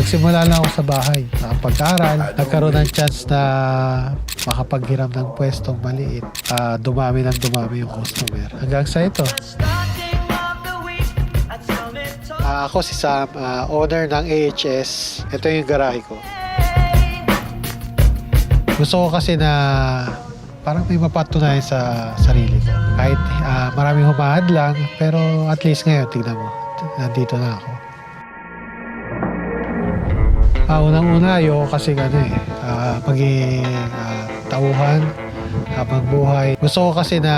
nagsimula lang ako sa bahay. Nakapag-aral, nagkaroon ng chance na makapaghiram ng pwestong maliit. Dumami yung customer. Hanggang sa ito. Ako si Sam, owner ng AHS. Ito yung garahe ko. Gusto ko kasi na parang may mapatunayan sa sarili ko. Kahit maraming humahad lang, pero at least ngayon, tignan mo, nandito na ako. Unang-una, ayoko kasi pagiging tauhan habang buhay. Gusto ko kasi na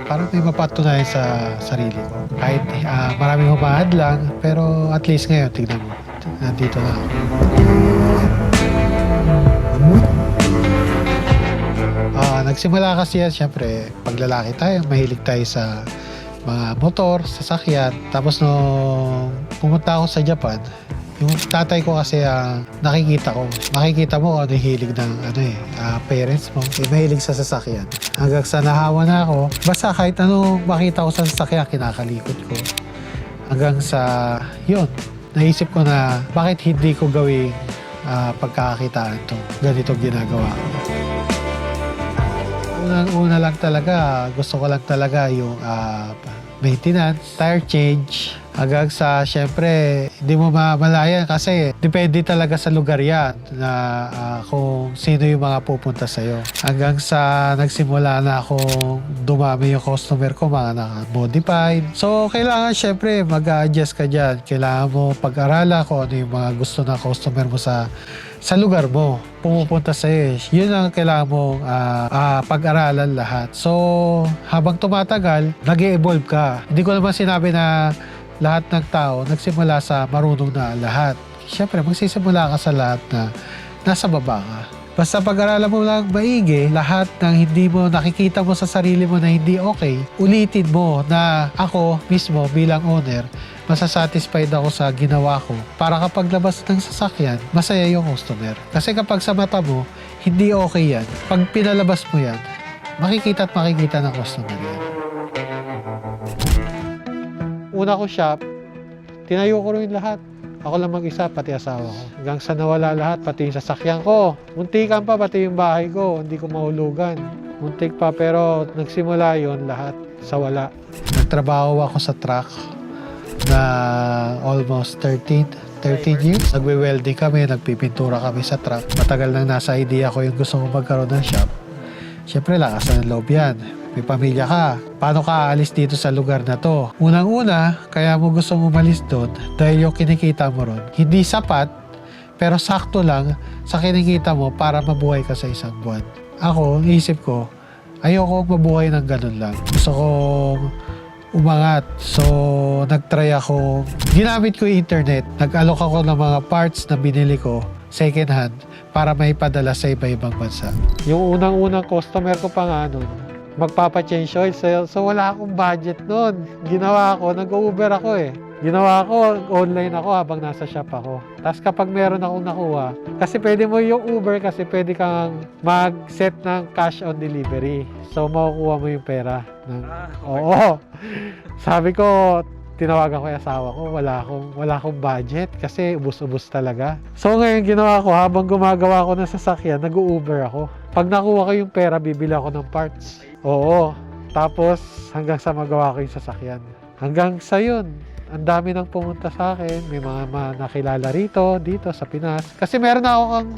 parang may mapatunayan sa sarili ko. Kahit maraming humahad lang, pero at least ngayon, tignan mo, nandito na ako. Nagsimula kasi yan, syempre, paglalaki tayo, mahilig tayo sa mga motor, sasakyan. Tapos nung pumunta ako sa Japan, yung tatay ko kasi nakikita mo ano yung hilig ng parents mo, mahilig sa sasakyan. Hanggang sa nahawa na ako, basta kahit ano makita ko sa sasakyan, kinakalikot ko. Hanggang sa yun, naisip ko na bakit hindi ko gawing pagkakakitaan to, ganito ginagawa ko. Unang-una lang talaga, gusto ko lang talaga yung maintenance, tire change, hanggang sa syempre hindi mo mamalayan kasi depende talaga sa lugar yan na kung sino yung mga pupunta sa'yo. Hanggang sa nagsimula na akong dumami yung customer ko, mga naka-modified. So kailangan syempre mag-a-adjust ka dyan. Kailangan mo pag-aralan kung ano yung mga gusto ng customer mo sa lugar mo, pumupunta sa'yo. Yun ang kailangan mong pag-aralan lahat. So, habang tumatagal, nag-e-evolve ka. Hindi ko naman sinabi na lahat ng tao nagsimula sa marunong na lahat. Siyempre, magsisimula ka sa lahat na nasa baba ka. Basta pag-aralan mo lang maigi, lahat ng hindi mo nakikita mo sa sarili mo na hindi okay, ulitin mo na ako mismo bilang owner, masasatisfied ako sa ginawa ko para kapag labas ng sasakyan, masaya yung customer. Kasi kapag sa mata mo, hindi okay yan. Pag pinalabas mo yan, makikita ng customer yan. Una ko shop, tinayo ko rin lahat. Ako lang mag-isa, pati asawa ko. Hanggang sa nawala lahat, pati yung sasakyan ko. Muntikan pa, pati yung bahay ko. Hindi ko mahulugan. Muntik pa, pero nagsimula yon lahat sa wala. Nagtrabaho ako sa truck na almost 13 years. Nagwe-welding kami, nagpipintura kami sa truck. Matagal nang nasa idea ko yung gusto kong magkaroon ng shop. Siyempre, lakas ng loob yan. May pamilya ka. Paano ka aalis dito sa lugar na to? Unang-una, kaya mo gusto mo umalis doon dahil yung kinikita mo ron, hindi sapat, pero sakto lang sa kinikita mo para mabuhay ka sa isang buwan. Ako, isip ko, ayoko mabuhay ng ganun lang. Gusto kong umangat. So, nag-try ako. Ginamit ko yung internet. Nag-alok ako ng mga parts na binili ko second hand para maipadala sa iba-ibang bansa. Yung unang-unang customer ko pa nga nun, magpapa-change oil. So wala akong budget nun. Ginawa ko, nag-Uber ako eh. Ginawa ko, online ako habang nasa shop ako. Tapos kapag meron akong nakuha, kasi pwede mo yung Uber kasi pwede kang mag-set ng cash on delivery. So makukuha mo yung pera. Oo. Sabi ko, tinawagan ko yung asawa ko, wala akong budget kasi ubus-ubus talaga. So ngayon ginawa ko, habang gumagawa ko ng sasakyan, nag-Uber ako. Pag nakuha ko yung pera, bibili ako ng parts. Oo. Tapos hanggang sa magawa ko yung sasakyan. Hanggang sa yun, ang dami nang pumunta sa akin. May mga nakilala dito sa Pinas. Kasi meron na akong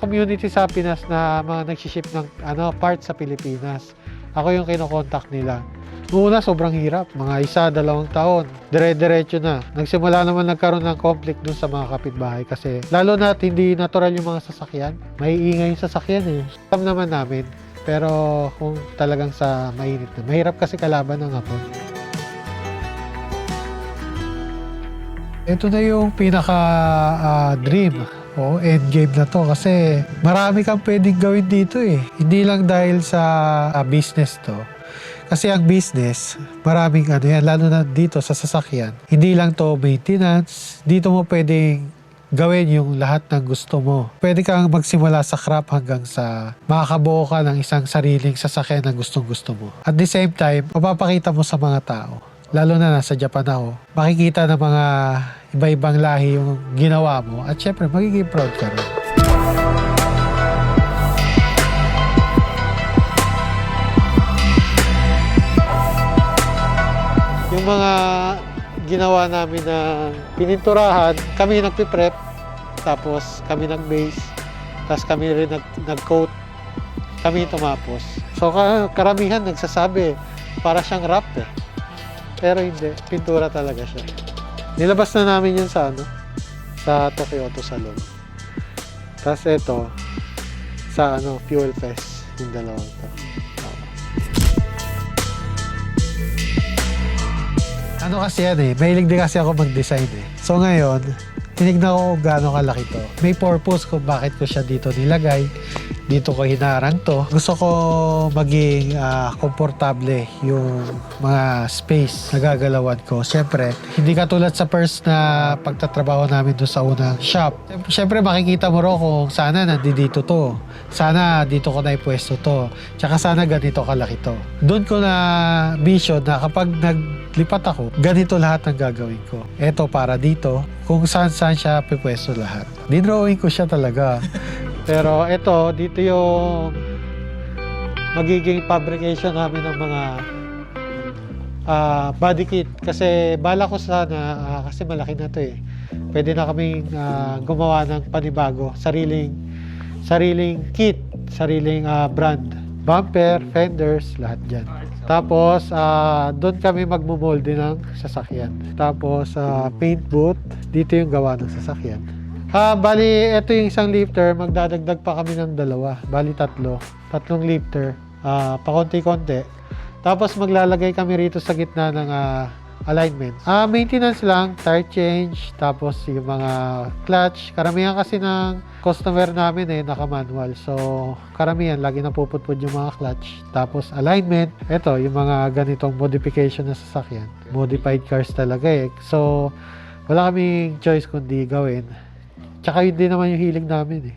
community sa Pinas na mga nagsiship ng parts sa Pilipinas. Ako yung kinokontak nila. Una, sobrang hirap. Mga 1-2 taon. Dire-diretso na. Nagsimula naman nagkaroon ng conflict dun sa mga kapitbahay kasi lalo na hindi natural yung mga sasakyan. May ingay yung sasakyan eh. Alam naman namin. Pero kung talagang sa mainit na. Mahirap kasi kalaban ng hapon. Ito na yung pinaka-dream o endgame na to kasi marami kang pwedeng gawin dito eh. Hindi lang dahil sa business to. Kasi ang business, maraming yan, lalo na dito sa sasakyan. Hindi lang to maintenance. Dito mo pwedeng gawin yung lahat ng gusto mo. Pwede kang magsimula sa scrap hanggang sa makakabuo ka ng isang sariling sasakyan na gustong-gusto mo. At the same time, mapapakita mo sa mga tao lalo na nasa Japan ako, makikita ng mga iba-ibang lahi yung ginawa mo at syempre magiging proud ka rin. Yung mga ginawa namin na pininturahan, kami nagpiprep, tapos kami nag-base, tapos kami rin nag-coat, kami tumapos. So karamihan nagsasabi, para siyang wrap eh. Pero hindi, pintura talaga siya. Nilabas na namin yun sa sa Tokyo Auto Salon. Tapos ito, sa Fuel Fest, yung dalawang to. Kasi yan eh, mahilig din kasi ako mag-design eh. So ngayon, tinignan ko kung gaano kalaki to. May purpose kung bakit ko siya dito nilagay. Dito ko hinarang to. Gusto ko maging komportable yung mga space na gagalawan ko. Siyempre, hindi katulad sa first na pagtatrabaho namin doon sa unang shop. Siyempre, makikita mo ro kung sana nandito to. Sana dito ko na ipwesto to. Tsaka sana ganito kalaki to. Doon ko na vision na kapag naglipat ako, ganito lahat ang gagawin ko. Eto para dito, kung saan siya pipwesto lahat. Dinrawing ko siya talaga. Pero ito, dito yung magiging fabrication namin ng mga body kit. Kasi bala ko sana, kasi malaki na to eh. Pwede na kaming gumawa ng panibago. Sariling kit, sariling brand. Bumper, fenders, lahat dyan. Tapos, doon kami magmumolde ng sasakyan. Tapos, paint booth, dito yung gawa ng sasakyan. Bali, ito yung isang lifter, magdadagdag pa kami ng dalawa. Bali, tatlong lifter, pakonti-konti. Tapos maglalagay kami rito sa gitna ng alignment. Maintenance lang, tire change, tapos yung mga clutch. Karamihan kasi ng customer namin naka-manual. So, karamihan, lagi napuputpud yung mga clutch. Tapos alignment, ito, yung mga ganitong modification na sasakyan. Modified cars talaga eh. So, wala kaming choice kundi gawin. Tsaka hindi naman yung hiling namin eh.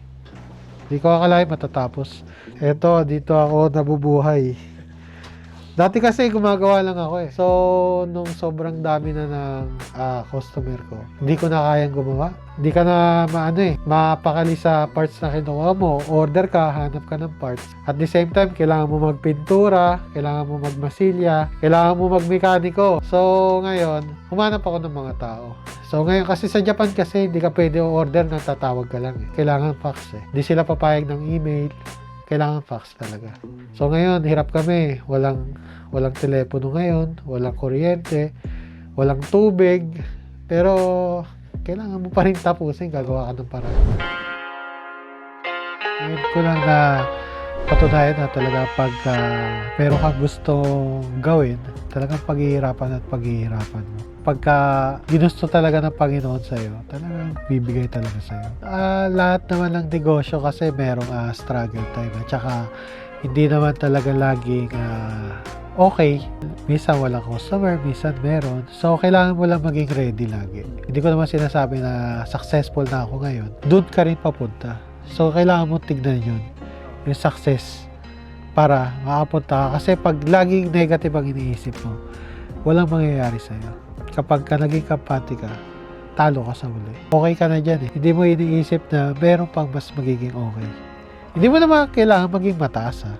Hindi ko akalain matatapos. Eto, dito ako nabubuhay. Dati kasi gumagawa lang ako eh. So, nung sobrang dami na ng customer ko, hindi ko na kayang gumawa. Hindi ka na mapakali sa parts na kinuha mo. Order ka, hanap ka ng parts. At the same time, kailangan mo magpintura, kailangan mo magmasilya, kailangan mo magmekaniko. So, ngayon, humanap ako ng mga tao. So, ngayon kasi sa Japan kasi, hindi ka pwede order na tatawag ka lang eh. Kailangan fax eh. Hindi sila papayag ng email. Kailangan fax talaga. So ngayon, hirap kami. Walang telepono ngayon, walang kuryente, walang tubig. Pero kailangan mo pa rin tapusin, gagawa ka ng paraan. Ngayon ko lang na patunayan na talaga pag meron kang gustong gawin, talagang paghihirapan at paghihirapan mo. Pagka ginusto talaga ng Panginoon sa'yo, talagang bibigay talaga sa'yo. Lahat naman ng negosyo kasi merong struggle time. At saka, hindi naman talaga laging okay. Minsan walang customer, minsan meron. So, kailangan mo lang maging ready lagi. Hindi ko naman sinasabi na successful na ako ngayon. Doon ka rin papunta. So, kailangan mo tignan yun. Yung success para makapunta ka. Kasi pag laging negative ang iniisip mo, walang mangyayari sa'yo. Kapag ka naging kampante ka, talo ka sa uli. Okay ka na dyan eh. Hindi mo iniisip na meron pang mas magiging okay. Hindi mo naman kailangan maging mataas ha.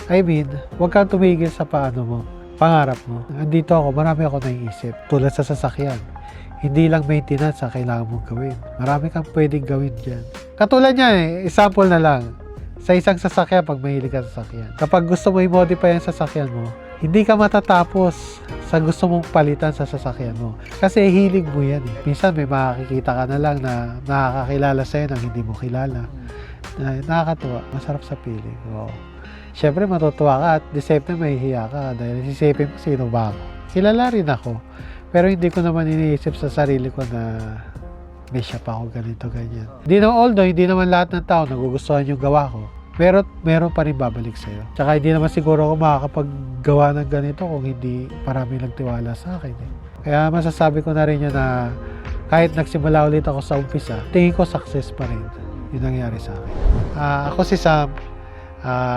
I mean, huwag kang tumigil sa pangarap mo. Andito ako, marami ako naiisip. Tulad sa sasakyan. Hindi lang maintenance ang kailangan mong gawin. Marami kang pwedeng gawin dyan. Katulad niya example na lang. Sa isang sasakyan, pag mahilig ka sa sasakyan. Kapag gusto mo i-modify ang sasakyan mo, hindi ka matatapos sa gusto mong palitan sa sasakyan mo. Kasi hilig mo yan eh. Minsan may makakikita ka na lang na nakakakilala sa'yo nang hindi mo kilala. Nakakatuwa. Masarap sa piling. Oo. Siyempre matutuwa ka at the same time mahihiya ka dahil isipin mo sino ba ako. Kilala rin ako. Pero hindi ko naman iniisip sa sarili ko na may shop ako ganito, ganyan. Although hindi naman lahat ng tao nagugustuhan yung gawa ko. Pero meron pa rin babalik sa'yo. Tsaka hindi naman siguro ako makakapaggawa ng ganito kung hindi marami nagtiwala sa akin eh. Kaya masasabi ko na rin yun na kahit nagsimula ulit ako sa umpisa, tingin ko success pa rin yung nangyari sa akin. Ako si Sam,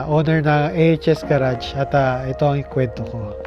owner ng AHS Garage at ito ang ikwento ko.